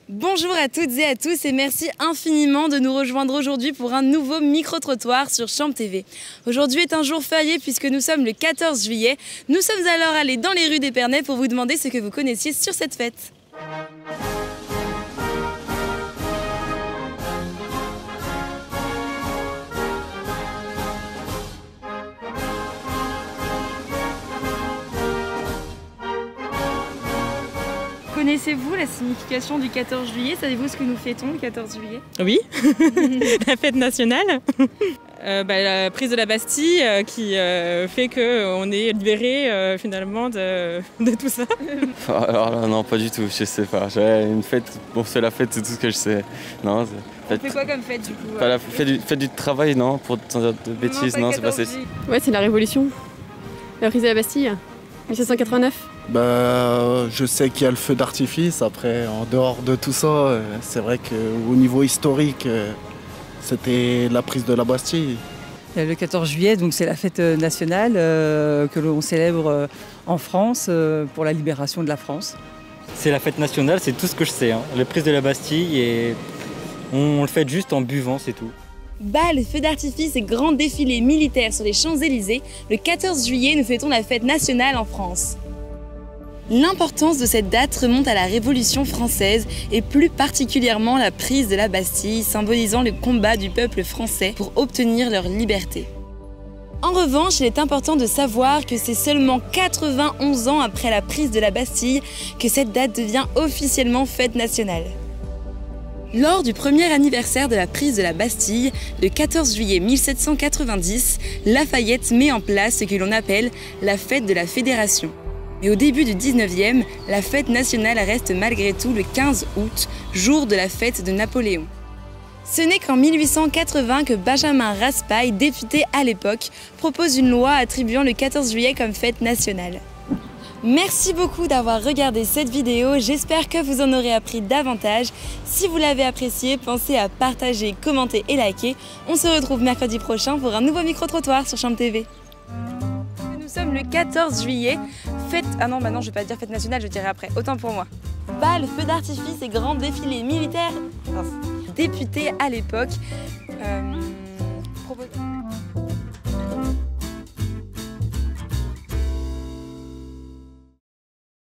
Bonjour à toutes et à tous et merci infiniment de nous rejoindre aujourd'hui pour un nouveau micro-trottoir sur Champ TV. Aujourd'hui est un jour férié puisque nous sommes le 14 juillet. Nous sommes alors allés dans les rues d'Épernay pour vous demander ce que vous connaissiez sur cette fête. Connaissez-vous la signification du 14 juillet? Savez-vous ce que nous fêtons le 14 juillet? Oui, la fête nationale. La prise de la Bastille qui fait qu'on est libéré finalement de tout ça. Alors là, non, pas du tout, je sais pas. Une fête, bon, c'est la fête, c'est tout ce que je sais. Non, on fait quoi comme fête du coup? Pas la fête du travail, non, pour de bêtises, non, c'est pas ça. Ouais, c'est la Révolution, la prise de la Bastille, 1789. Je sais qu'il y a le feu d'artifice. Après, en dehors de tout ça, c'est vrai qu'au niveau historique, c'était la prise de la Bastille. Le 14 juillet, donc c'est la fête nationale que l'on célèbre en France pour la libération de la France. C'est la fête nationale, c'est tout ce que je sais. La prise de la Bastille, et on le fait juste en buvant, c'est tout. Bal, feux d'artifice et grands défilés militaires sur les Champs-Élysées, le 14 juillet, nous fêtons la fête nationale en France. L'importance de cette date remonte à la Révolution française et plus particulièrement la prise de la Bastille, symbolisant le combat du peuple français pour obtenir leur liberté. En revanche, il est important de savoir que c'est seulement 91 ans après la prise de la Bastille que cette date devient officiellement fête nationale. Lors du premier anniversaire de la prise de la Bastille, le 14 juillet 1790, Lafayette met en place ce que l'on appelle la fête de la Fédération. Mais au début du 19e, la fête nationale reste malgré tout le 15 août, jour de la fête de Napoléon. Ce n'est qu'en 1880 que Benjamin Raspail, député à l'époque, propose une loi attribuant le 14 juillet comme fête nationale. Merci beaucoup d'avoir regardé cette vidéo, j'espère que vous en aurez appris davantage. Si vous l'avez apprécié, pensez à partager, commenter et liker. On se retrouve mercredi prochain pour un nouveau micro-trottoir sur Champ TV. Nous sommes le 14 juillet, fête... Ah non, je vais pas dire fête nationale, je dirai après, autant pour moi. Bal, feux d'artifice et grands défilés militaires. Député à l'époque.